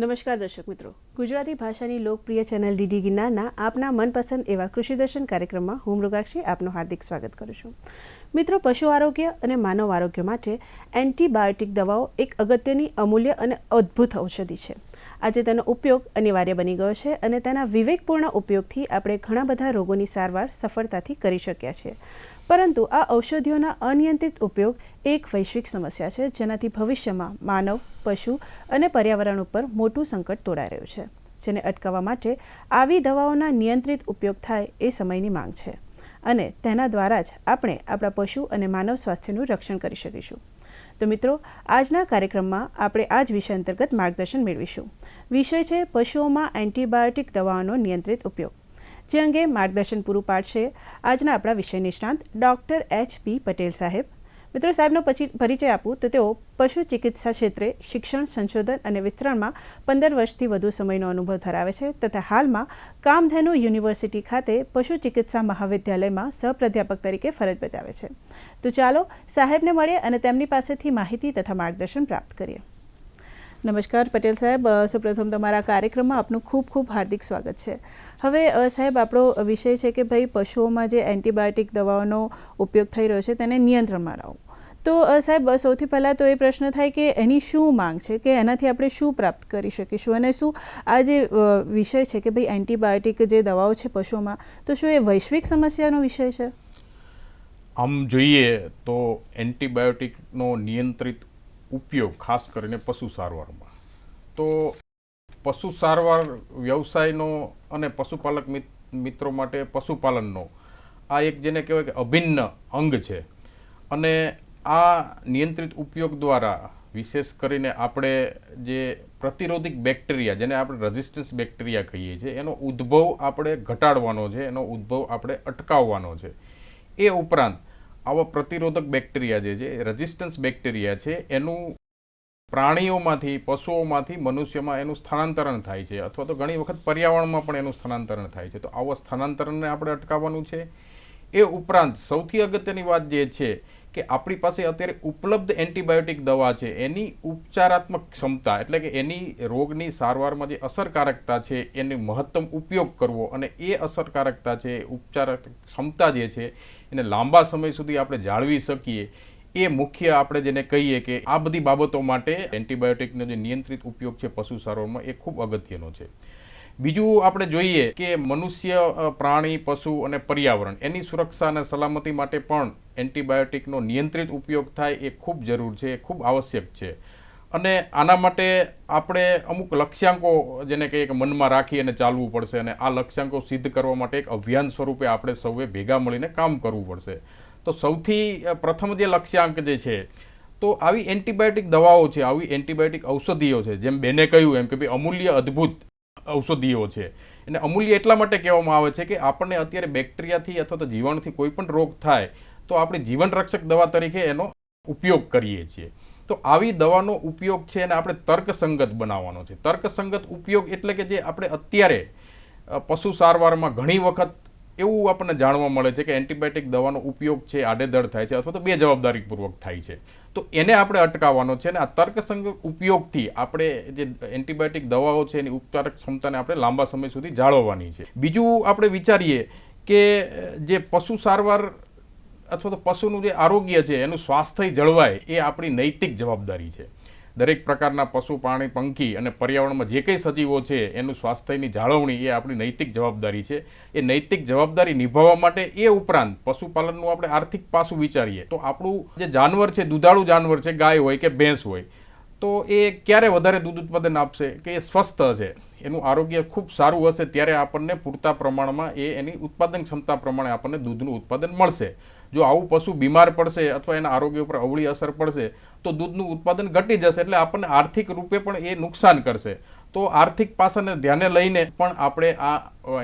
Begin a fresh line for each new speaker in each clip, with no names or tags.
નમસ્કાર દર્શક મિત્રો, ગુજરાતી ભાષાની લોકપ્રિય ચેનલ ડીડી ગિરનારના આપના મનપસંદ એવા કૃષિ દર્શન કાર્યક્રમમાં હું મૃગાક્ષી આપનું હાર્દિક સ્વાગત કરું છું. મિત્રો, પશુ આરોગ્ય અને માનવ આરોગ્ય માટે એન્ટીબાયોટિક દવાઓ એક અગત્યની અમૂલ્ય અને અદ્ભુત ઔષધિ છે. આજે તેનો ઉપયોગ અનિવાર્ય બની ગયો છે અને તેના વિવેકપૂર્ણ ઉપયોગથી આપણે ઘણા બધા રોગોની સારવાર સફળતાથી કરી શક્યા છીએ. પરંતુ આ ઔષધિઓના અનિયંત્રિત ઉપયોગ એક વૈશ્વિક સમસ્યા છે, જેનાથી ભવિષ્યમાં માનવ, પશુ અને પર્યાવરણ ઉપર મોટું સંકટ તોડાઈ રહ્યું છે, જેને અટકાવવા માટે આવી દવાઓના નિયંત્રિત ઉપયોગ થાય એ સમયની માંગ છે અને તેના દ્વારા જ આપણે આપણા પશુ અને માનવ સ્વાસ્થ્યનું રક્ષણ કરી શકીશું. તો મિત્રો, આજના કાર્યક્રમમાં આપણે આ જ વિષય અંતર્ગત માર્ગદર્શન મેળવીશું. વિષય છે પશુઓમાં એન્ટીબાયોટિક દવાઓનો નિયંત્રિત ઉપયોગ. જે અંગે માર્ગદર્શન પૂરું પાડશે આજના આપણા વિષય નિષ્ણાંત ડૉક્ટર H.P. પટેલ સાહેબ. મિત્રો, સાહેબનો પરિચય આપું તો તેઓ પશુ ચિકિત્સા ક્ષેત્રે શિક્ષણ, સંશોધન અને વિસ્તરણમાં 15 વર્ષથી વધુ સમયનો અનુભવ ધરાવે છે તથા હાલમાં કામધેનુ યુનિવર્સિટી ખાતે પશુ ચિકિત્સા મહાવિદ્યાલયમાં સહપ્રાધ્યાપક તરીકે ફરજ બજાવે છે. તો ચાલો સાહેબને મળીએ અને તેમની પાસેથી માહિતી તથા માર્ગદર્શન પ્રાપ્ત કરીએ. નમસ્કાર પટેલ સાહેબ, સૌપ્રથમ તમારા કાર્યક્રમમાં આપનું ખૂબ ખૂબ હાર્દિક સ્વાગત છે. હવે સાહેબ, આપણો વિષય છે કે ભાઈ પશુઓમાં જે એન્ટીબાયોટિક દવાઓનો ઉપયોગ થઈ રહ્યો છે તેને નિયંત્રણમાં લાવવું. તો સાહેબ, સૌથી પહેલાં તો એ પ્રશ્ન થાય કે એની શું માંગ છે, કે એનાથી આપણે શું પ્રાપ્ત કરી શકીશું અને શું આ જે વિષય છે કે ભાઈ એન્ટીબાયોટિક જે દવાઓ છે પશુઓમાં, તો શું એ વૈશ્વિક સમસ્યાનો વિષય છે?
આમ જોઈએ તો એન્ટીબાયોટિકનો નિયંત્રિત ઉપયોગ ખાસ કરીને પશુ સારવારમાં, તો પશુ સારવાર વ્યવસાયનો અને પશુપાલક મિત્રો માટે પશુપાલનનો આ એક જેને કહેવાય કે અભિન્ન અંગ છે. અને આ નિયંત્રિત ઉપયોગ દ્વારા વિશેષ કરીને આપણે જે પ્રતિરોધક બેક્ટેરિયા, જેને આપણે રેઝિસ્ટન્સ બેક્ટેરિયા કહીએ છીએ, એનો ઉદ્ભવ આપણે ઘટાડવાનો છે, એનો ઉદ્ભવ આપણે અટકાવવાનો છે. એ ઉપરાંત આવા પ્રતિરોધક બેક્ટેરિયા જે છે, રેઝિસ્ટન્સ બેક્ટેરિયા છે, એનું પ્રાણીઓમાંથી, પશુઓમાંથી મનુષ્યમાં એનું સ્થાનાંતરણ થાય છે અથવા તો ઘણી વખત પર્યાવરણમાં પણ એનું સ્થાનાંતરણ થાય છે. તો આવા સ્થાનાંતરણને આપણે અટકાવવાનું છે. એ ઉપરાંત સૌથી અગત્યની વાત જે છે કે આપણી પાસે અત્યારે ઉપલબ્ધ એન્ટીબાયોટિક દવા છે, એની ઉપચારાત્મક ક્ષમતા, એટલે કે એની રોગની સારવારમાં જે અસરકારકતા છે એનો મહત્તમ ઉપયોગ કરવો અને એ અસરકારકતા છે, ઉપચારક ક્ષમતા જે છે એને લાંબા સમય સુધી આપણે જાળવી શકીએ, એ મુખ્ય આપણે જેને કહીએ કે આ બધી બાબતો માટે એન્ટીબાયોટિકનો જે નિયંત્રિત ઉપયોગ છે પશુ સારવારમાં એ ખૂબ અગત્યનો છે. બીજું આપણે જોઈએ કે મનુષ્ય, પ્રાણી, પશુ અને પર્યાવરણ એની સુરક્ષા અને સલામતી માટે પણ એન્ટીબાયોટિકનો નિયંત્રિત ઉપયોગ થાય એ ખૂબ જરૂર છે, એ ખૂબ આવશ્યક છે. અને આના માટે આપણે અમુક લક્ષ્યાંકો જેને કહીએ કે મનમાં રાખી અને ચાલવું પડશે અને આ લક્ષ્યાંકો સિદ્ધ કરવા માટે એક અભિયાન સ્વરૂપે આપણે સૌએ ભેગા મળીને કામ કરવું પડશે. તો સૌથી પ્રથમ જે લક્ષ્યાંક જે છે, તો આવી એન્ટીબાયોટિક દવાઓ છે, આવી એન્ટીબાયોટિક ઔષધિઓ છે, જેમ બેને કહ્યું એમ કે ભાઈ અમૂલ્ય અદ્ભુત ઔષધિઓ છે. એને અમૂલ્ય એટલા માટે કહેવામાં આવે છે કે આપણને અત્યારે બેક્ટેરિયાથી અથવા તો જીવાણુથી કોઈ પણ રોગ થાય તો આપણે જીવન રક્ષક દવા તરીકે એનો ઉપયોગ કરીએ છીએ. તો આવી દવાનો ઉપયોગ છે એને આપણે તર્કસંગત બનાવવાનો છે. તર્કસંગત ઉપયોગ એટલે કે જે આપણે અત્યારે પશુ સારવારમાં ઘણી વખત એવું આપણને જાણવા મળે છે કે એન્ટીબાયોટિક દવાનો ઉપયોગ છે આડેધડ થાય છે અથવા તો બેજવાબદારીપૂર્વક થાય છે. તો એને આપણે અટકાવવાનો છે અને આ તર્કસંગત ઉપયોગથી આપણે જે એન્ટીબાયોટિક દવાઓ છે એની ઉપચારક ક્ષમતાને આપણે લાંબા સમય સુધી જાળવવાની છે. બીજું આપણે વિચારીએ કે જે પશુ સારવાર અથવા તો પશુનું જે આરોગ્ય છે એનું સ્વાસ્થ્ય જળવાય એ આપણી નૈતિક જવાબદારી છે. દરેક પ્રકારના પશુ, પ્રાણી, પંખી અને પર્યાવરણમાં જે કંઈ સજીવો છે એનું સ્વાસ્થ્યની જાળવણી એ આપણી નૈતિક જવાબદારી છે. એ નૈતિક જવાબદારી નિભાવવા માટે એ ઉપરાંત પશુપાલનનું આપણે આર્થિક પાસું વિચારીએ તો આપણું જે જાનવર છે, દુધાળુ જાનવર છે, ગાય હોય કે ભેંસ હોય, તો એ ક્યારે વધારે દૂધ ઉત્પાદન આપશે કે એ સ્વસ્થ હશે, એનું આરોગ્ય ખૂબ સારું હશે, ત્યારે આપણને પૂરતા પ્રમાણમાં એની ઉત્પાદન ક્ષમતા પ્રમાણે આપણને દૂધનું ઉત્પાદન મળશે. જો આવું પશુ બીમાર પડશે અથવા એના આરોગ્ય ઉપર અવળી અસર પડશે તો દૂધનું ઉત્પાદન ઘટી જશે, એટલે આપણને આર્થિક રૂપે પણ એ નુકસાન કરશે. તો આર્થિક પાસાને ધ્યાને લઈને પણ આપણે આ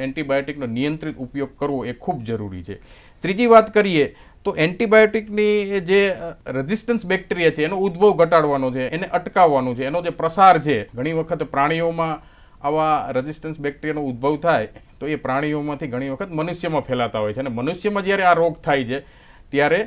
એન્ટીબાયોટિકનો નિયંત્રિત ઉપયોગ કરવો એ ખૂબ જરૂરી છે. ત્રીજી વાત કરીએ તો એન્ટીબાયોટિકની જે રેઝિસ્ટન્સ બેક્ટેરિયા છે એનો ઉદ્ભવ ઘટાડવાનો છે, એને અટકાવવાનું છે, એનો જે પ્રસાર છે, ઘણી વખત પ્રાણીઓમાં આવા રેઝિસ્ટન્સ બેક્ટેરિયાનો ઉદ્ભવ થાય તો એ પ્રાણીઓમાંથી ઘણી વખત મનુષ્યમાં ફેલાતા હોય છે અને મનુષ્યમાં જ્યારે આ રોગ થાય છે ત્યારે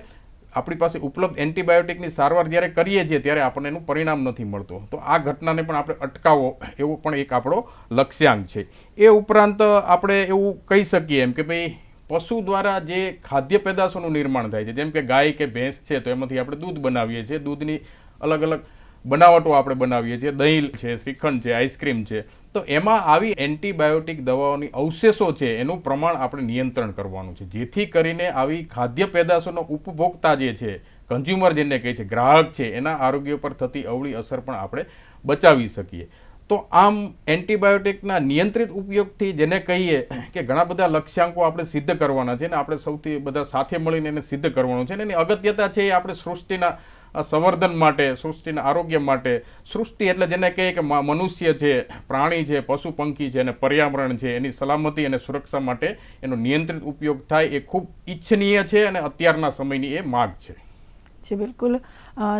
આપણી પાસે ઉપલબ્ધ એન્ટીબાયોટિકની સારવાર જ્યારે કરીએ છીએ ત્યારે આપણને એનું પરિણામ નથી મળતું. તો આ ઘટનાને પણ આપણે અટકાવો એવો પણ એક આપણો લક્ષ્યાંક છે. એ ઉપરાંત આપણે એવું કહી શકીએ એમ કે ભાઈ પશુ દ્વારા જે ખાદ્ય પેદાશોનું નિર્માણ થાય છે, જેમ કે ગાય કે ભેંસ છે તો એમાંથી આપણે દૂધ બનાવીએ છીએ, દૂધની અલગ અલગ બનાવટો આપણે બનાવીએ છીએ, દહીં છે, શ્રીખંડ છે, આઈસ્ક્રીમ છે. તો એમાં આવી એન્ટીબાયોટિક દવાઓની અવશેષો છે એનું પ્રમાણ આપણે નિયંત્રણ કરવાનું છે, જેથી કરીને આવી ખાદ્ય પેદાશોનો ઉપભોક્તા જે છે, કન્ઝ્યુમર જેને કહે છે, ગ્રાહક છે, એના આરોગ્ય પર થતી અવળી અસર પણ આપણે બચાવી શકીએ. તો આમ એન્ટીબાયોટિકના નિયંત્રિત ઉપયોગથી જેને કહીએ કે ઘણા બધા લક્ષ્યાંકો આપણે સિદ્ધ કરવાના છે ને આપણે સૌથી બધા સાથે મળીને એને સિદ્ધ કરવાનું છે ને એની અગત્યતા છે એ આપણે સૃષ્ટિના સંવર્ધન માટે, સૃષ્ટિના આરોગ્ય માટે, સૃષ્ટિ એટલે જેને કહીએ કે મનુષ્ય છે, પ્રાણી છે, પશુ પંખી છે અને પર્યાવરણ છે, એની સલામતી અને સુરક્ષા માટે એનો નિયંત્રિત ઉપયોગ થાય એ ખૂબ ઈચ્છનીય છે અને અત્યારના સમયની એ માગ છે.
જી બિલકુલ.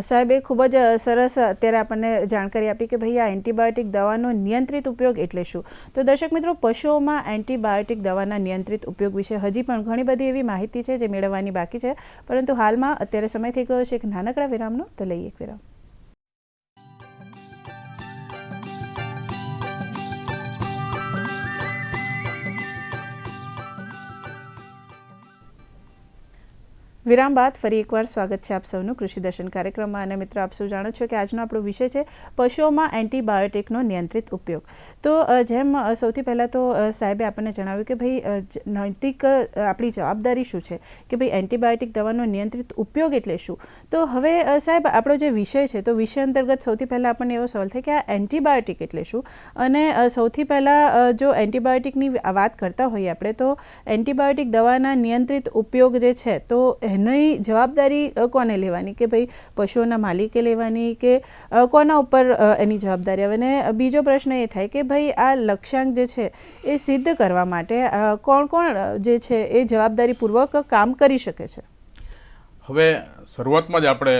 સાહેબ, એ ખૂબ જ સરસ અત્યારે આપણને જાણકારી આપી કે ભાઈ આ એન્ટીબાયોટિક દવાનો નિયંત્રિત ઉપયોગ એટલે શું. તો દર્શક મિત્રો, પશુઓમાં એન્ટીબાયોટિક દવાના નિયંત્રિત ઉપયોગ વિશે હજી પણ ઘણી બધી એવી માહિતી છે જે મેળવવાની બાકી છે, પરંતુ હાલમાં અત્યારે સમય થઈ ગયો છે એક નાનકડા વિરામનો, તો લઈએ એક વિરામ. વિરામ બાદ ફરી એકવાર સ્વાગત છે આપ સૌનું કૃષિ દર્શન કાર્યક્રમમાં. અને મિત્રો, આપ સૌ જાણો છો કે આજનો આપણો વિષય છે પશુઓમાં એન્ટીબાયોટિકનો નિયંત્રિત ઉપયોગ. તો જેમ સૌથી પહેલાં તો સાહેબે આપણને જણાવ્યું કે ભાઈ નૈતિક આપણી જવાબદારી શું છે કે ભાઈ એન્ટીબાયોટિક દવાનો નિયંત્રિત ઉપયોગ એટલે શું. તો હવે સાહેબ, આપણો જે વિષય છે તો વિષય અંતર્ગત સૌથી પહેલાં આપણને એવો સવાલ થાય કે આ એન્ટીબાયોટિક એટલે શું. અને સૌથી પહેલાં જો એન્ટીબાયોટિકની વાત કરતા હોઈએ આપણે, તો એન્ટીબાયોટિક દવાના નિયંત્રિત ઉપયોગ જે છે તો એની જવાબદારી કોને લેવાની, કે ભાઈ પશુઓના માલિકે લેવાની કે કોના ઉપર એની જવાબદારી આવે. અને બીજો પ્રશ્ન એ થાય કે ભાઈ આ લક્ષ્યાંક જે છે એ સિદ્ધ કરવા માટે કોણ કોણ જે છે એ જવાબદારીપૂર્વક કામ કરી શકે છે.
હવે શરૂઆતમાં જ આપણે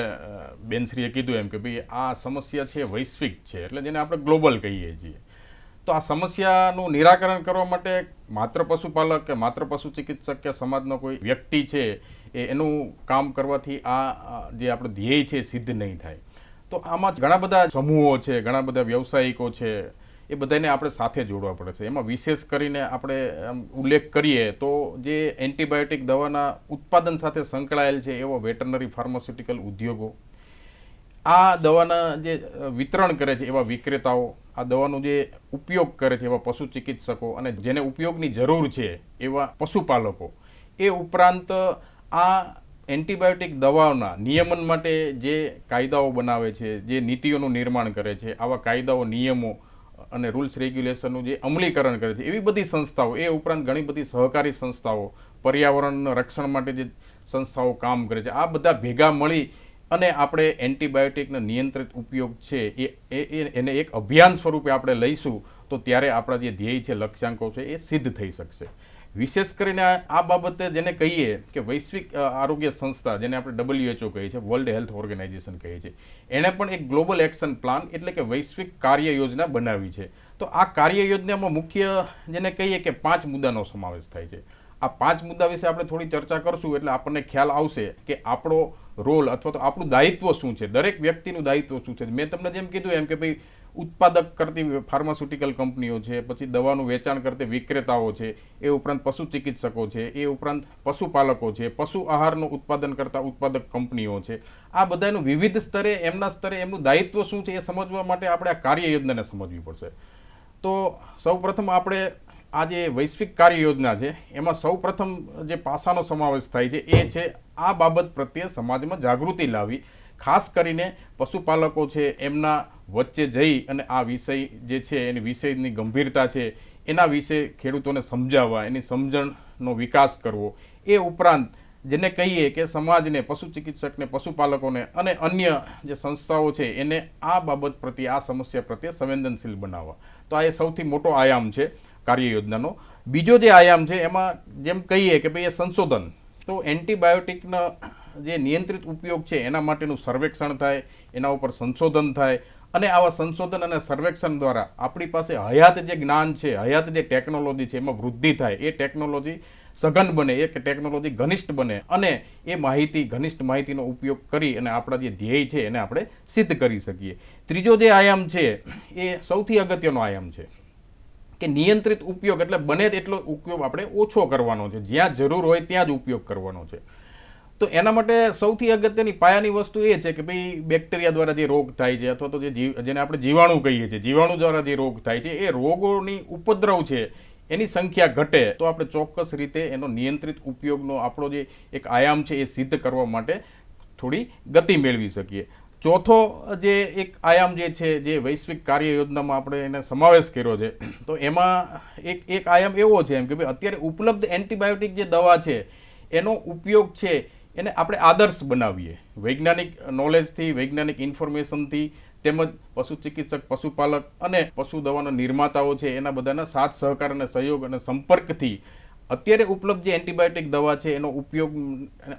બેનશ્રીએ કીધું એમ કે ભાઈ આ સમસ્યા છે વૈશ્વિક છે, એટલે જેને આપણે ગ્લોબલ કહીએ છીએ. તો આ સમસ્યાનું નિરાકરણ કરવા માટે માત્ર પશુપાલક કે માત્ર પશુ ચિકિત્સક કે સમાજનો કોઈ વ્યક્તિ છે એનું કામ કરવાથી આ જે આપણો ધ્યેય છે સિદ્ધ નહીં થાય. તો આમાં ઘણા બધા સમૂહો છે, ઘણા બધા વ્યવસાયિકો છે, એ બધાને આપણે સાથે જોડવા પડે છે. એમાં વિશેષ કરીને આપણે ઉલ્લેખ કરીએ તો જે એન્ટીબાયોટિક દવાના ઉત્પાદન સાથે સંકળાયેલ છે એવો વેટરનરી ફાર્માસ્યુટિકલ ઉદ્યોગો, આ દવાના જે વિતરણ કરે છે એવા વિક્રેતાઓ, આ દવાનો જે ઉપયોગ કરે છે એવા પશુ ચિકિત્સકો અને જેને ઉપયોગની જરૂર છે એવા પશુપાલકો, એ ઉપરાંત આ એન્ટીબાયોટિક દવાઓના નિયમન માટે જે કાયદાઓ બનાવે છે, જે નીતિઓનું નિર્માણ કરે છે, આવા કાયદાઓ, નિયમો અને રૂલ્સ રેગ્યુલેશનનું જે અમલીકરણ કરે છે એવી બધી સંસ્થાઓ, એ ઉપરાંત ઘણી બધી સહકારી સંસ્થાઓ, પર્યાવરણ રક્ષણ માટે જે સંસ્થાઓ કામ કરે છે, આ બધા ભેગા મળી અને આપણે એન્ટીબાયોટિકનો નિયંત્રિત ઉપયોગ છે એને એક અભિયાન સ્વરૂપે આપણે લઈશું તો ત્યારે આપણા જે ધ્યેય છે, લક્ષ્યાંકો છે, એ સિદ્ધ થઈ શકશે. વિશેષ કરીને આ બાબતે જેને કહીએ કે વૈશ્વિક આરોગ્ય સંસ્થા, જેને આપણે WHO કહીએ છીએ, વર્લ્ડ હેલ્થ ઓર્ગેનાઇઝેશન કહીએ છીએ, એણે પણ એક ગ્લોબલ એક્શન પ્લાન એટલે કે વૈશ્વિક કાર્ય યોજના બનાવી છે. તો આ કાર્ય યોજનામાં મુખ્ય જેને કહીએ કે 5 મુદ્દાનો સમાવેશ થાય છે. આ 5 મુદ્દા વિશે આપણે થોડી ચર્ચા કરશું એટલે આપણને ખ્યાલ આવશે કે આપણો રોલ અથવા તો આપણું દાયિત્વ શું છે, દરેક વ્યક્તિનું દાયિત્વ શું છે. મેં તમને જેમ કીધું એમ કે ભાઈ ઉત્પાદક કરતી ફાર્માસ્યુટિકલ કંપનીઓ છે, પછી દવાનું વેચાણ કરતી વિક્રેતાઓ છે, એ ઉપરાંત પશુ ચિકિત્સકો છે, એ ઉપરાંત પશુપાલકો છે, પશુ આહારનું ઉત્પાદન કરતા ઉત્પાદક કંપનીઓ છે. આ બધાનું વિવિધ સ્તરે એમના સ્તરે એમનું દાયિત્વ શું છે એ સમજવા માટે આપણે આ કાર્ય યોજનાને સમજવી પડશે. તો સૌપ્રથમ આપણે આ જે વૈશ્વિક કાર્ય યોજના છે એમાં સૌપ્રથમ જે પાસાનો સમાવેશ થાય છે એ છે આ બાબત પ્રત્યે સમાજમાં જાગૃતિ લાવી, ખાસ કરીને પશુપાલકો છે એમના વચ્ચે જઈ અને આ વિષય જે છે એની વિષયની ગંભીરતા છે એના વિશે ખેડૂતોને સમજાવવા, એની સમજણનો વિકાસ કરવો. એ ઉપરાંત જેને કહીએ કે સમાજને, પશુ ચિકિત્સકને, પશુપાલકોને અને અન્ય જે સંસ્થાઓ છે એને આ બાબત પ્રત્યે, આ સમસ્યા પ્રત્યે સંવેદનશીલ બનાવવા. તો આ એ સૌથી મોટો આયામ છે કાર્ય યોજનાનો. બીજો જે આયામ છે એમાં જેમ કહીએ કે ભાઈ એ સંશોધન. તો એન્ટીબાયોટિકના જે નિયંત્રિત ઉપયોગ છે એના માટેનું સર્વેક્ષણ થાય, એના ઉપર સંશોધન થાય અને આવા સંશોધન અને સર્વેક્ષણ દ્વારા આપણી પાસે હયાત જે જ્ઞાન છે, હયાત જે ટેકનોલોજી છે એમાં વૃદ્ધિ થાય, એ ટેકનોલોજી સઘન બને, એ ટેકનોલોજી ઘનિષ્ઠ બને અને એ માહિતી, ઘનિષ્ઠ માહિતીનો ઉપયોગ કરી અને આપણા જે ધ્યેય છે એને આપણે સિદ્ધ કરી શકીએ. ત્રીજો જે આયામ છે એ સૌથી અગત્યનો આયામ છે કે નિયંત્રિત ઉપયોગ, એટલે બને તેટલો ઉપયોગ આપણે ઓછો કરવાનો છે, જ્યાં જરૂર હોય ત્યાં જ ઉપયોગ કરવાનો છે. તો એના માટે સૌથી અગત્યની પાયાની વસ્તુ એ છે કે ભાઈ બેક્ટેરિયા દ્વારા જે રોગ થાય છે અથવા તો જેને આપણે જીવાણુ કહીએ છીએ, જીવાણુ દ્વારા જે રોગ થાય છે, એ રોગોની ઉપદ્રવ છે એની સંખ્યા ઘટે તો આપણે ચોક્કસ રીતે એનો નિયંત્રિત ઉપયોગનો આપણો જે એક આયામ છે એ સિદ્ધ કરવા માટે થોડી ગતિ મેળવી શકીએ. ચોથો જે એક આયામ જે છે, જે વૈશ્વિક કાર્ય યોજનામાં આપણે એને સમાવેશ કર્યો છે, તો એમાં એક આયામ એવો છે એમ કે ભાઈ અત્યારે ઉપલબ્ધ એન્ટીબાયોટિક જે દવા છે એનો ઉપયોગ છે એને આપણે આદર્શ બનાવીએ, વૈજ્ઞાનિક નોલેજથી, વૈજ્ઞાનિક ઇન્ફોર્મેશનથી, તેમજ પશુ ચિકિત્સક, પશુપાલક અને પશુ દવાના નિર્માતાઓ છે એના બધાના સાથ સહકાર અને સહયોગ અને સંપર્કથી અત્યારે ઉપલબ્ધ જે એન્ટીબાયોટિક દવા છે એનો ઉપયોગ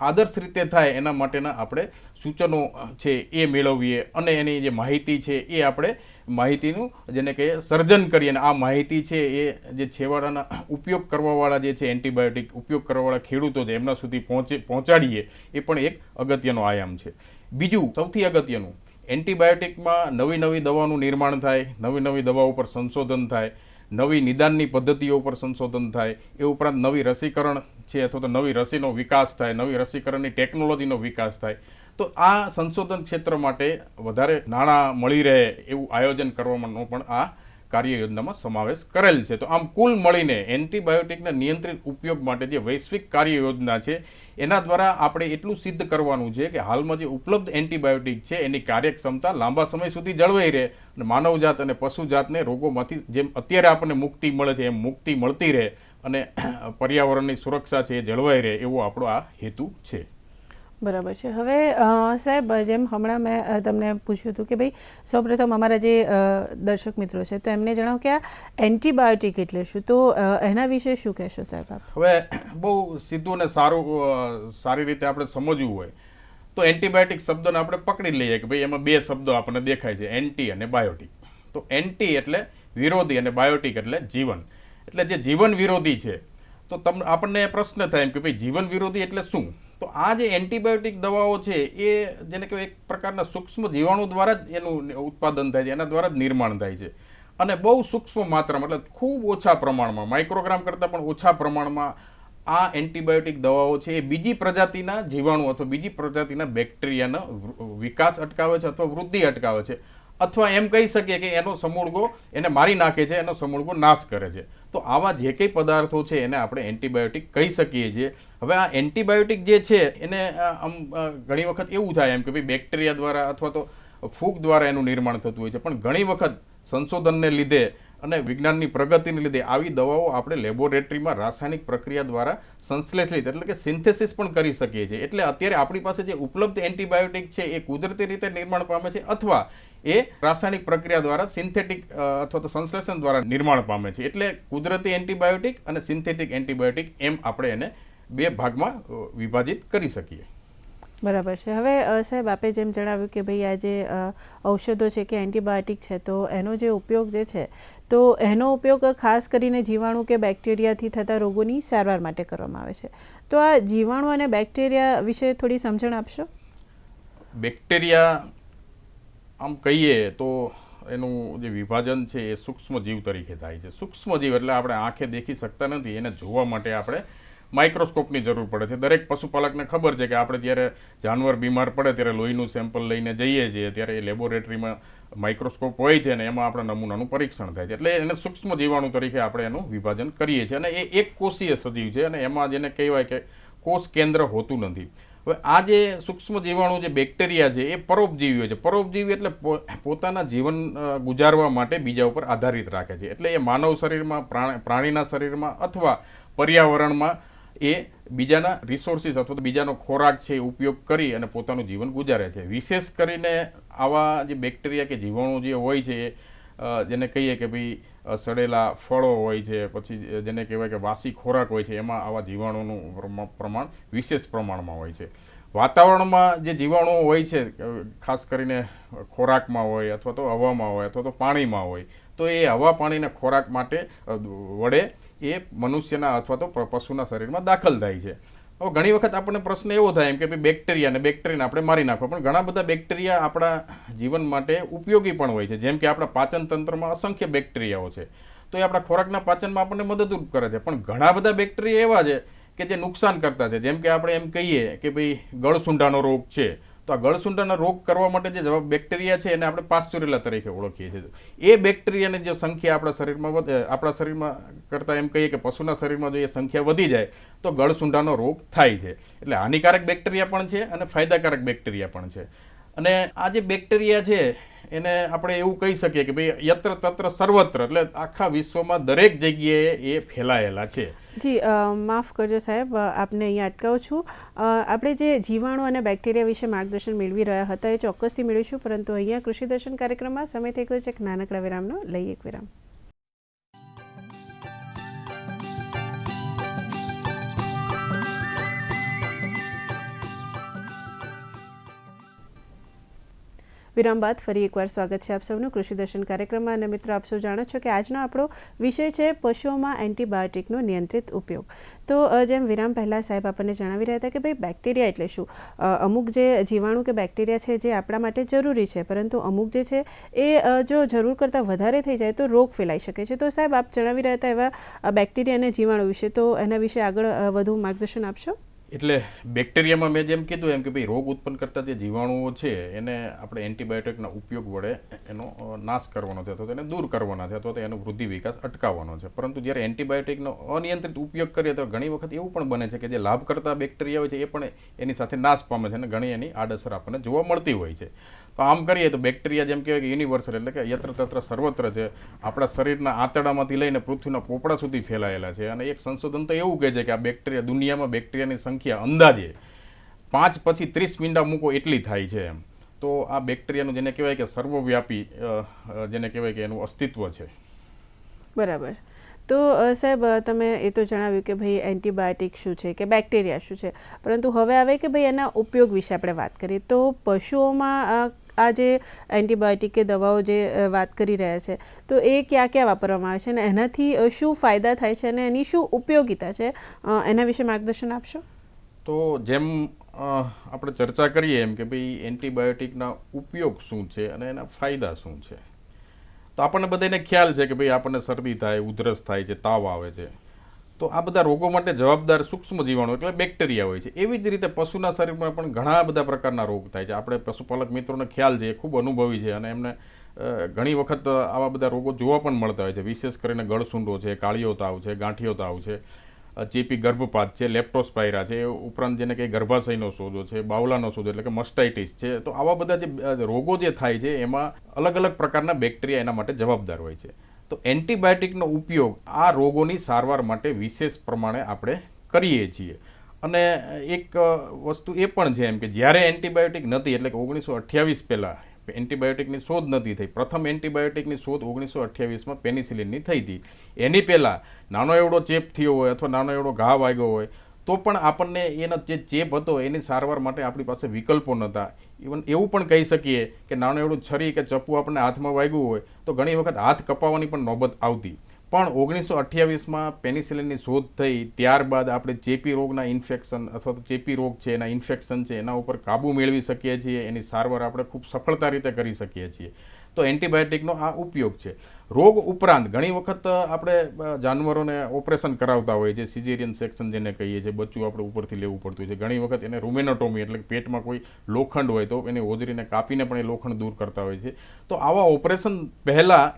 આદર્શ રીતે થાય એના માટેના આપણે સૂચનો છે એ મેળવીએ અને એની જે માહિતી છે એ આપણે માહિતીનું જેને કહીએ સર્જન કરીએ અને આ માહિતી છે એ જે છેવાડાના ઉપયોગ કરવાવાળા જે છે, એન્ટીબાયોટિક ઉપયોગ કરવાવાળા ખેડૂતો છે એમના સુધી પહોંચાડીએ, એ પણ એક અગત્યનો આયામ છે. બીજું સૌથી અગત્યનું, એન્ટીબાયોટિકમાં નવી નવી દવાનું નિર્માણ થાય, નવી નવી દવાઓ પર સંશોધન થાય, નવી નિદાનની પદ્ધતિઓ પર સંશોધન થાય, એ ઉપરાંત નવી રસીકરણ છે અથવા તો નવી રસીનો વિકાસ થાય, નવી રસીકરણની ટેકનોલોજીનો વિકાસ થાય. તો આ સંશોધન ક્ષેત્ર માટે વધારે નાણાં મળી રહે એવું આયોજન કરવાનો પણ આ કાર્ય યોજનામાં સમાવેશ કરેલ છે. તો આમ કુલ મળીને એન્ટીબાયોટિકના નિયંત્રિત ઉપયોગ માટે જે વૈશ્વિક કાર્ય યોજના છે એના દ્વારા આપણે એટલું સિદ્ધ કરવાનું છે કે હાલમાં જે ઉપલબ્ધ એન્ટીબાયોટિક છે એની કાર્યક્ષમતા લાંબા સમય સુધી જળવાઈ રહે અને માનવજાત અને પશુજાતને રોગોમાંથી જેમ અત્યારે આપણને મુક્તિ મળે છે એમ મુક્તિ મળતી રહે અને પર્યાવરણની સુરક્ષા છે એ જળવાઈ રહે, એવો આપણો આ હેતુ છે.
બરાબર છે. હવે સાહેબ, જેમ હમણાં મેં તમને પૂછ્યું હતું કે ભાઈ સૌપ્રથમ અમારા જે દર્શક મિત્રો છે તો એમને જણાવો કે આ એન્ટીબાયોટિક એટલે શું, તો એના વિશે શું કહેશો સાહેબ આપ?
હવે બહુ સીધું અને સારી રીતે આપણે સમજવું હોય તો એન્ટીબાયોટિક શબ્દને આપણે પકડી લઈએ કે ભાઈ એમાં બે શબ્દો આપણને દેખાય છે, એન્ટી અને બાયોટિક. તો એન્ટી એટલે વિરોધી અને બાયોટિક એટલે જીવન. એટલે જે જીવન વિરોધી છે તો આપણને પ્રશ્ન થાય એમ કે ભાઈ જીવન વિરોધી એટલે શું? તો આ જે એન્ટીબાયોટિક દવાઓ છે એ જેને કહેવાય એક પ્રકારના સૂક્ષ્મ જીવાણુ દ્વારા જ એનું ઉત્પાદન થાય છે, એના દ્વારા જ નિર્માણ થાય છે અને બહુ સૂક્ષ્મ માત્રામાં, એટલે ખૂબ ઓછા પ્રમાણમાં, માઇક્રોગ્રામ કરતાં પણ ઓછા પ્રમાણમાં આ એન્ટીબાયોટિક દવાઓ છે એ બીજી પ્રજાતિના જીવાણુ અથવા બીજી પ્રજાતિના બેક્ટેરિયાનો વિકાસ અટકાવે છે અથવા વૃદ્ધિ અટકાવે છે, અથવા એમ કહી શકીએ કે એનો સમૂળગો એને મારી નાખે છે, એનો સમૂળગો નાશ કરે છે. તો આવા જે કંઈ પદાર્થો છે એને આપણે એન્ટીબાયોટિક કહી શકીએ છીએ. હવે આ એન્ટીબાયોટિક જે છે એને આમ ઘણી વખત એવું થાય એમ કે ભાઈ બેક્ટેરિયા દ્વારા અથવા તો ફૂગ દ્વારા એનું નિર્માણ થતું હોય છે, પણ ઘણી વખત સંશોધનને લીધે અને વિજ્ઞાનની પ્રગતિને લીધે આવી દવાઓ આપણે લેબોરેટરીમાં રાસાયણિક પ્રક્રિયા દ્વારા સંશ્લેષિત એટલે કે સિન્થેસિસ પણ કરી શકીએ છીએ. એટલે અત્યારે આપણી પાસે જે ઉપલબ્ધ એન્ટીબાયોટિક છે એ કુદરતી રીતે નિર્માણ પામે છે અથવા એ રાસાયણિક પ્રક્રિયા દ્વારા સિન્થેટિક અથવા તો સંશ્લેષણ દ્વારા નિર્માણ પામે છે. એટલે કુદરતી એન્ટીબાયોટિક અને સિન્થેટિક એન્ટીબાયોટિક એમ આપણે એને બે ભાગમાં વિભાજિત કરી શકીએ.
બરાબર છે. હવે સાહેબ, આપે જેમ જણાવ્યું કે ભાઈ આ જે ઔષધો છે કે એન્ટીબાયોટિક છે તો એનો જે ઉપયોગ જે છે તો એનો ઉપયોગ ખાસ કરીને જીવાણુ કે બેક્ટેરિયાથી થતા રોગોની સારવાર માટે કરવામાં આવે છે. તો આ જીવાણુ અને બેક્ટેરિયા વિશે થોડી સમજણ આપશો?
બેક્ટેરિયા આમ કહીએ તો એનું જે વિભાજન છે એ સૂક્ષ્મ જીવ તરીકે થાય છે. સૂક્ષ્મ જીવ એટલે આપણે આંખે દેખી શકતા નથી, એને જોવા માટે આપણે માઇક્રોસ્કોપની જરૂર પડે છે. દરેક પશુપાલકને ખબર છે કે આપણે જ્યારે જાનવર બીમાર પડે ત્યારે લોહીનું સેમ્પલ લઈને જઈએ છીએ ત્યારે એ લેબોરેટરીમાં માઇક્રોસ્કોપ હોય છે અને એમાં આપણા નમૂનાનું પરીક્ષણ થાય છે. એટલે એને સૂક્ષ્મ જીવાણુ તરીકે આપણે એનું વિભાજન કરીએ છીએ અને એ એક કોષીય સજીવ છે અને એમાં જેને કહેવાય કે કોષ કેન્દ્ર હોતું નથી. હવે આ જે સૂક્ષ્મ જીવાણુ જે બેક્ટેરિયા છે એ પરોપજીવી હોય છે. પરોપજીવી એટલે પોતાના જીવન ગુજારવા માટે બીજા ઉપર આધારિત રાખે છે. એટલે એ માનવ શરીરમાં, પ્રાણીના શરીરમાં અથવા પર્યાવરણમાં એ બીજાના રિસોર્સિસ અથવા તો બીજાનો ખોરાક છે એ ઉપયોગ કરી અને પોતાનું જીવન ગુજારે છે. વિશેષ કરીને આવા જે બેક્ટેરિયા કે જીવાણુ જે હોય છે જેને કહીએ કે ભાઈ સડેલા ફળો હોય છે, પછી જેને કહેવાય કે વાસી ખોરાક હોય છે, એમાં આવા જીવાણુનું પ્રમાણ વિશેષ પ્રમાણમાં હોય છે. વાતાવરણમાં જે જીવાણુઓ હોય છે, ખાસ કરીને ખોરાકમાં હોય અથવા તો હવામાં હોય અથવા તો પાણીમાં હોય, તો એ હવા પાણીના ખોરાક માટે વડે એ મનુષ્યના અથવા તો પશુના શરીરમાં દાખલ થાય છે. હવે ઘણી વખત આપણને પ્રશ્ન એવો થાય એમ કે ભાઈ બેક્ટેરિયાને આપણે મારી નાખો, પણ ઘણા બધા બેક્ટેરિયા આપણા જીવન માટે ઉપયોગી પણ હોય છે. જેમ કે આપણા પાચન તંત્રમાં અસંખ્ય બેક્ટેરિયાઓ છે, તો એ આપણા ખોરાકના પાચનમાં આપણને મદદરૂપ કરે છે. પણ ઘણા બધા બેક્ટેરિયા એવા છે કે જે નુકસાન કરતા છે. જેમ કે આપણે એમ કહીએ કે ભાઈ ગળસુંઢાનો રોગ છે, તો આ ગળસુંઢાનો રોગ કરવા માટે જે બેક્ટેરિયા છે એને આપણે પાસ્ચુરેલા તરીકે ઓળખીએ છીએ. એ બેક્ટેરિયાની જે સંખ્યા આપણા શરીરમાં કરતાં એમ કહીએ કે પશુના શરીરમાં જો એ સંખ્યા વધી જાય તો ગળસુંઢાનો રોગ થાય છે. એટલે હાનિકારક બેક્ટેરિયા પણ છે અને ફાયદાકારક બેક્ટેરિયા પણ છે. અને આ જે બેક્ટેરિયા છે એને આપણે એવું કહી શકીએ કે ભાઈ યત્ર તત્ર સર્વત્ર, એટલે આખા વિશ્વમાં દરેક જગ્યાએ એ ફેલાયેલા છે.
જી, માફ કરજો સાહેબ, આપને અહીંયા અટકાવું છું. આપણે જે જીવાણુ અને બેક્ટેરિયા વિશે માર્ગદર્શન મેળવી રહ્યા હતા એ ચોક્કસથી મેળવીશું, પરંતુ અહીંયા કૃષિ દર્શન કાર્યક્રમમાં સમય થઈ ગયો છે એક નાનકડા વિરામનો. લઈએ એક વિરામ. વિરામ બાદ ફરી એકવાર સ્વાગત છે આપ સૌનું કૃષિ દર્શન કાર્યક્રમમાં. અને મિત્રો, આપ સૌ જાણો છો કે આજનો આપણો વિષય છે પશુઓમાં એન્ટીબાયોટિકનો નિયંત્રિત ઉપયોગ. તો જેમ વિરામ પહેલાં સાહેબ આપણને જણાવી રહ્યા હતા કે ભાઈ બેક્ટેરિયા એટલે શું. અમુક જે જીવાણુ કે બેક્ટેરિયા છે જે આપણા માટે જરૂરી છે, પરંતુ અમુક જે છે એ જો જરૂર કરતાં વધારે થઈ જાય તો રોગ ફેલાઈ શકે છે. તો સાહેબ, આપ જણાવી રહ્યા હતા એવા બેક્ટેરિયા અને જીવાણુ વિશે, તો એના વિશે આગળ વધુ માર્ગદર્શન આપશો?
એટલે બેક્ટેરિયામાં મેં જેમ કીધું એમ કે ભાઈ રોગ ઉત્પન્ન કરતા જે જીવાણુઓ છે એને આપણે એન્ટીબાયોટિકના ઉપયોગ વડે એનો નાશ કરવાનો છે અથવા તો એને દૂર કરવાના છે અથવા તો એનો વૃદ્ધિ વિકાસ અટકાવવાનો છે. પરંતુ જ્યારે એન્ટીબાયોટિકનો અનિયંત્રિત ઉપયોગ કરીએ તો ઘણી વખત એવું પણ બને છે કે જે લાભ કરતા બેક્ટેરિયા હોય છે એ પણ એની સાથે નાશ પામે છે અને ઘણી એની આડઅસર આપણને જોવા મળતી હોય છે. તો આમ કરીએ તો બેક્ટેરિયા જેમ કહેવાય કે યુનિવર્સલ, એટલે કે યત્ર તત્ર સર્વત્ર છે, આપણા શરીરના આંતરડામાંથી લઈને પૃથ્વીના પોપડા સુધી ફેલાયેલા છે. અને એક સંશોધન તો એવું કહે છે કે આ બેક્ટેરિયા, દુનિયામાં બેક્ટેરિયાની સંખ્યા અંદાજે 5 પછી 30 મીંડા મૂકો એટલી થાય છે એમ. તો આ બેક્ટેરિયાનું જેને કહેવાય કે સર્વવ્યાપી જેને કહેવાય કે એનું અસ્તિત્વ છે.
બરાબર. તો સાહેબ, તમે એ તો જણાવ્યું કે ભાઈ એન્ટીબાયોટિક શું છે કે બેક્ટેરિયા શું છે, પરંતુ હવે આવે કે ભાઈ એના ઉપયોગ વિશે આપણે વાત કરીએ. તો પશુઓમાં આ જે એન્ટીબાયોટિક કે દવાઓ જે વાત કરી રહ્યા છે, તો એ ક્યાં ક્યાં વાપરવામાં આવે છે અને એનાથી શું ફાયદા થાય છે અને એની શું ઉપયોગિતા છે, એના વિશે માર્ગદર્શન આપશો?
તો જેમ આપણે ચર્ચા કરીએ એમ કે ભાઈ એન્ટીબાયોટિકના ઉપયોગ શું છે અને એના ફાયદા શું છે, તો આપણને બધાને ખ્યાલ છે કે ભાઈ આપણને શરદી થાય, ઉધરસ થાય છે, તાવ આવે છે, તો આ બધા રોગો માટે જવાબદાર સૂક્ષ્મ જીવાણુ એટલે બેક્ટેરિયા હોય છે. એવી જ રીતે પશુના શરીરમાં પણ ઘણા બધા પ્રકારના રોગ થાય છે. આપણે પશુપાલક મિત્રોને ખ્યાલ છે, એ ખૂબ અનુભવી છે અને એમને ઘણી વખત આવા બધા રોગો જોવા પણ મળતા હોય છે. વિશેષ કરીને ગળસુંડો છે, કાળિયો તાવ છે, ગાંઠિયો તાવ છે, ચેપી ગર્ભપાત છે, લેપ્ટોસ્પાયરા છે, એ ઉપરાંત જેને કંઈ ગર્ભાશયનો સોજો છે, બાવલાનો સોજો એટલે કે મસ્ટાઇટિસ છે. તો આવા બધા જે રોગો જે થાય છે એમાં અલગ અલગ પ્રકારના બેક્ટેરિયા એના માટે જવાબદાર હોય છે. તો એન્ટીબાયોટિકનો ઉપયોગ આ રોગોની સારવાર માટે વિશેષ પ્રમાણે આપણે કરીએ છીએ. અને એક વસ્તુ એ પણ છે એમ કે જ્યારે એન્ટીબાયોટિક નથી, એટલે કે 1928 પહેલાં એન્ટીબાયોટિકની શોધ નથી થઈ. પ્રથમ એન્ટીબાયોટિકની શોધ 1928માં પેનિસિલિનની થઈ હતી. એની પહેલાં નાનો એવડો ચેપ થયો હોય અથવા નાનો એવડો ઘા વાગ્યો હોય તો પણ આપણને એનો જે ચેપ હતો એની સારવાર માટે આપણી પાસે વિકલ્પો નહોતા. ઇવન એવું પણ કહી શકીએ કે નાનો એવડું છરી કે ચપ્પુ આપણને હાથમાં વાગ્યું હોય તો ઘણી વખત હાથ કપાવવાની પણ નોબત આવતી. પણ 1928માં પેનિસિલિનની શોધ થઈ ત્યારબાદ આપણે ચેપી રોગના ઇન્ફેક્શન અથવા તો ચેપી રોગ છે એના ઇન્ફેક્શન છે એના ઉપર કાબૂ મેળવી શકીએ છીએ. એની સારવાર આપણે ખૂબ સફળતા રીતે કરી શકીએ છીએ. તો એન્ટીબાયોટિકનો આ ઉપયોગ છે. રોગ ઉપરાંત ઘણી વખત આપણે જાનવરોને ઓપરેશન કરાવતા હોઈએ છીએ, સિઝેરિયન સેક્શન જેને કહીએ છીએ, બચ્ચું આપણે ઉપરથી લેવું પડતું હોય છે. ઘણી વખત એને રૂમેનોટોમી એટલે કે પેટમાં કોઈ લોખંડ હોય તો એને હોજરીને કાપીને પણ એ લોખંડ દૂર કરતા હોય છે. તો આવા ઓપરેશન પહેલાં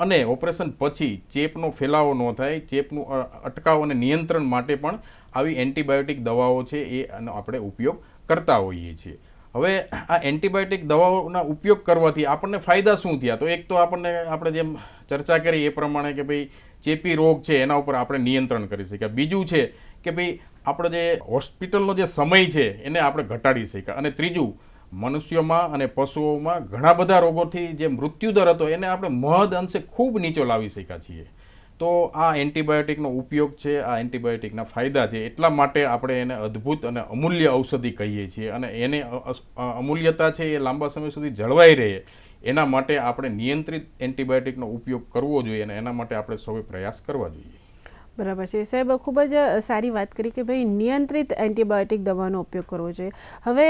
અને ઓપરેશન પછી ચેપનો ફેલાવો ન થાય, ચેપનું અટકાવ અને નિયંત્રણ માટે પણ આવી એન્ટીબાયોટિક દવાઓ છે એ આપણે ઉપયોગ કરતા હોઈએ છીએ. હવે આ એન્ટીબાયોટિક દવાઓના ઉપયોગ કરવાથી આપણને ફાયદા શું થયા? તો એક તો આપણે જેમ ચર્ચા કરી એ પ્રમાણે કે ભાઈ ચેપી રોગ છે એના ઉપર આપણે નિયંત્રણ કરી શકીએ. બીજું છે કે ભાઈ આપણો જે હોસ્પિટલનો જે સમય છે એને આપણે ઘટાડી શકીએ. અને ત્રીજું, મનુષ્યોમાં અને પશુઓમાં ઘણા બધા રોગોથી જે મૃત્યુદર હતો એને આપણે મહદ અંશે ખૂબ નીચો લાવી શક્યા છીએ. તો આ એન્ટીબાયોટિકનો ઉપયોગ છે, આ એન્ટીબાયોટિકના ફાયદા છે, એટલા માટે આપણે એને અદ્ભુત અને અમૂલ્ય ઔષધિ કહીએ છીએ. અને એને અમૂલ્યતા છે એ લાંબા સમય સુધી જળવાઈ રહે એના માટે આપણે નિયંત્રિત એન્ટીબાયોટિકનો ઉપયોગ કરવો જોઈએ અને એના માટે આપણે સૌએ પ્રયાસ કરવા જોઈએ.
બરાબર છે સાહેબ, ખૂબ જ સારી વાત કરી કે ભાઈ નિયંત્રિત એન્ટીબાયોટિક દવાનો ઉપયોગ કરવો જોઈએ. હવે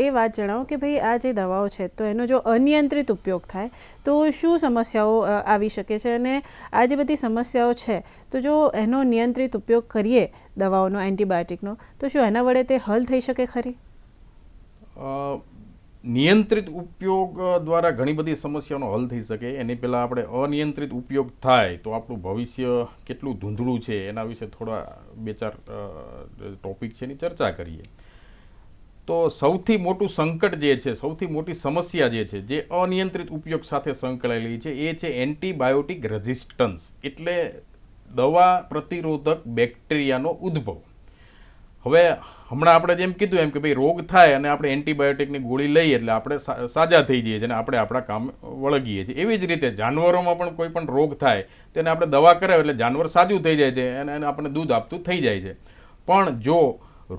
એ વાત જણાવો કે ભાઈ આ જે દવાઓ છે તો એનો જો અનિયંત્રિત ઉપયોગ થાય તો શું સમસ્યાઓ આવી શકે છે, અને આ જે બધી સમસ્યાઓ છે તો જો એનો નિયંત્રિત ઉપયોગ કરીએ દવાઓનો, એન્ટીબાયોટિકનો, તો શું એના વડે તે હલ થઈ શકે ખરી?
નિયંત્રિત ઉપયોગ દ્વારા ઘણી બધી સમસ્યાઓનો હલ થઈ શકે. એની પહેલાં આપણે અનિયંત્રિત ઉપયોગ થાય તો આપણું ભવિષ્ય કેટલું ધૂંધળું છે એના વિશે થોડા 2-4 ટોપિક છે એની ચર્ચા કરીએ. તો સૌથી મોટું સંકટ જે છે, સૌથી મોટી સમસ્યા જે છે, જે અનિયંત્રિત ઉપયોગ સાથે સંકળાયેલી છે, એ છે એન્ટીબાયોટિક રેઝિસ્ટન્સ, એટલે દવા પ્રતિરોધક બેક્ટેરિયાનો ઉદ્ભવ. હવે હમણાં આપણે જેમ કીધું એમ કે ભાઈ રોગ થાય અને આપણે એન્ટીબાયોટિકની ગોળી લઈએ એટલે આપણે સાજા થઈ જઈએ છીએ અને આપણે આપણા કામ વળગીએ છીએ. એવી જ રીતે જાનવરોમાં પણ કોઈ પણ રોગ થાય તો એને આપણે દવા કરાવે એટલે જાનવર સાજું થઈ જાય છે અને એને આપણને દૂધ આપતું થઈ જાય છે. પણ જો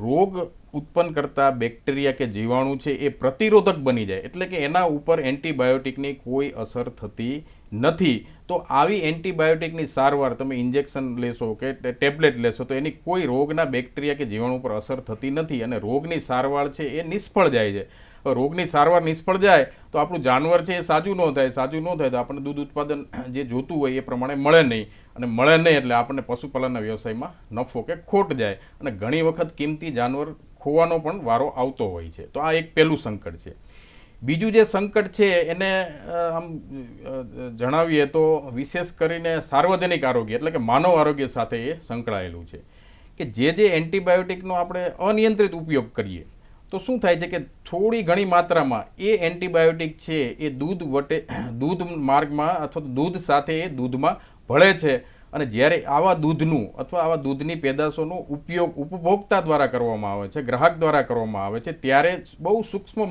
રોગ ઉત્પન્ન કરતા બેક્ટેરિયા કે જીવાણુ છે એ પ્રતિરોધક બની જાય, એટલે કે એના ઉપર એન્ટીબાયોટિકની કોઈ અસર થતી નથી, તો આવી એન્ટીબાયોટિકની સારવાર તમે ઇન્જેક્શન લેશો કે ટેબ્લેટ લેશો તો એની કોઈ રોગના બેક્ટેરિયા કે જીવાણુ પર અસર થતી નથી અને રોગની સારવાર છે એ નિષ્ફળ જાય છે. રોગની સારવાર નિષ્ફળ જાય તો આપણું જાનવર છે એ સાજું ન થાય, સાજું ન થાય તો આપણને દૂધ ઉત્પાદન જે જોતું હોય એ પ્રમાણે મળે નહીં, અને મળે નહીં એટલે આપણને પશુપાલનના વ્યવસાયમાં નફો કે ખોટ જાય અને ઘણી વખત કિંમતી જાનવર ખોવાનો પણ વારો આવતો હોય છે. તો આ એક પહેલું સંકટ છે. બીજું જે સંકટ છે એને આમ જણાવીએ તો વિશેષ કરીને સાર્વજનિક આરોગ્ય એટલે કે માનવ આરોગ્ય સાથે એ સંકળાયેલું છે કે જે એન્ટીબાયોટિકનો આપણે અનિયંત્રિત ઉપયોગ કરીએ તો શું થાય છે કે થોડી ઘણી માત્રામાં એ એન્ટીબાયોટિક છે એ દૂધ માર્ગમાં અથવા દૂધ સાથે એ દૂધમાં ભળે છે, અને જ્યારે આવા દૂધનું અથવા આવા દૂધની પેદાશોનો ઉપયોગ ઉપભોક્તા દ્વારા કરવામાં આવે છે, ગ્રાહક દ્વારા કરવામાં આવે છે, ત્યારે બહુ સૂક્ષ્મ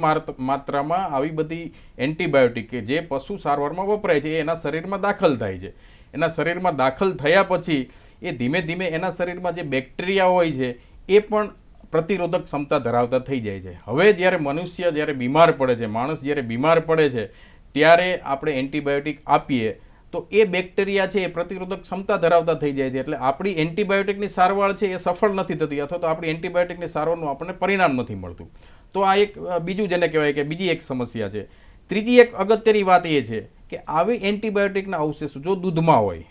માત્રામાં આવી બધી એન્ટીબાયોટિક કે જે પશુ સારવારમાં વપરાય છે એ એના શરીરમાં દાખલ થાય છે. એના શરીરમાં દાખલ થયા પછી એ ધીમે ધીમે એના શરીરમાં જે બેક્ટેરિયા હોય છે એ પણ પ્રતિરોધક ક્ષમતા ધરાવતા થઈ જાય છે. હવે જ્યારે મનુષ્ય જ્યારે બીમાર પડે છે, માણસ જ્યારે બીમાર પડે છે ત્યારે આપણે એન્ટીબાયોટિક આપીએ તો એ બેક્ટેરિયા છે એ પ્રતિરોધક ક્ષમતા ધરાવતા થઈ જાય છે, એટલે આપણી એન્ટીબાયોટિકની સારવાર છે એ સફળ નથી થતી અથવા તો આપણી એન્ટીબાયોટિકની સારવારનું આપણને પરિણામ નથી મળતું. તો આ એક બીજું જેને કહેવાય કે બીજી એક સમસ્યા છે. ત્રીજી એક અગત્યની વાત એ છે કે આવી એન્ટીબાયોટિકના અવશેષો જો દૂધમાં હોય,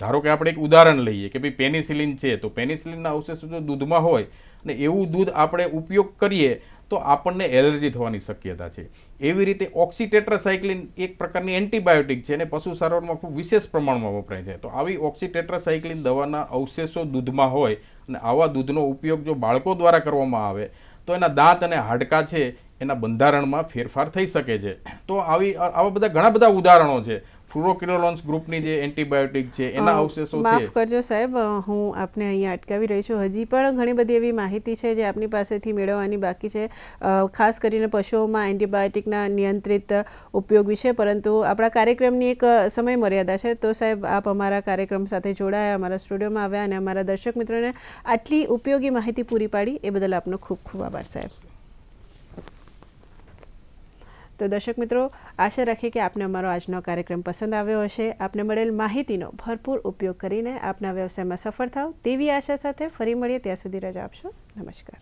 ધારો કે આપણે એક ઉદાહરણ લઈએ કે ભાઈ પેનિસિલિન છે તો પેનિસિલિનના અવશેષો જો દૂધમાં હોય અને એવું દૂધ આપણે ઉપયોગ કરીએ તો આપણને એલર્જી થવાની શક્યતા છે. એવી રીતે ઓક્સીટેટ્રાસાયક્લિન એક પ્રકારની એન્ટીબાયોટિક છે અને પશુ સારવારમાં ખૂબ વિશેષ પ્રમાણમાં વપરાય છે. તો આવી ઓક્સીટેટ્રાસાયક્લિન દવાના અવશેષો દૂધમાં હોય અને આવા દૂધનો ઉપયોગ જો બાળકો દ્વારા કરવામાં આવે તો એના દાંત અને હાડકાં છે એના બંધારણમાં ફેરફાર થઈ શકે છે. તો આવા બધા ઘણા બધા ઉદાહરણો છે. ફ્લુરોક્વિનોલોન્સ ગ્રુપની જે એન્ટીબાયોટિક છે એના અવશેષો છે.
માફ કરજો સાહેબ, હું આપને અહીંયા અટકાવી રહી છું. હજી પણ ઘણી બધી એવી માહિતી છે જે આપની પાસેથી મેળવવાની બાકી છે, ખાસ કરીને પશુઓમાં એન્ટીબાયોટિકના નિયંત્રિત ઉપયોગ વિશે, પરંતુ આપણા કાર્યક્રમની એક સમય મર્યાદા છે. તો સાહેબ, આપ અમારા કાર્યક્રમ સાથે જોડાયા, અમારા સ્ટુડિયોમાં આવ્યા અને અમારા દર્શક મિત્રોને આટલી ઉપયોગી માહિતી પૂરી પાડી એ બદલ આપનો ખૂબ ખૂબ આભાર સાહેબ. તો દર્શક મિત્રો, આશા રાખીએ કે આપને અમારો આજનો કાર્યક્રમ પસંદ આવ્યો હશે. આપને મળેલ માહિતીનો ભરપૂર ઉપયોગ કરીને આપના વ્યવસાયમાં સફળ થાવ તેવી આશા સાથે ફરી મળીએ. ત્યાં સુધી રજા આપશો. નમસ્કાર.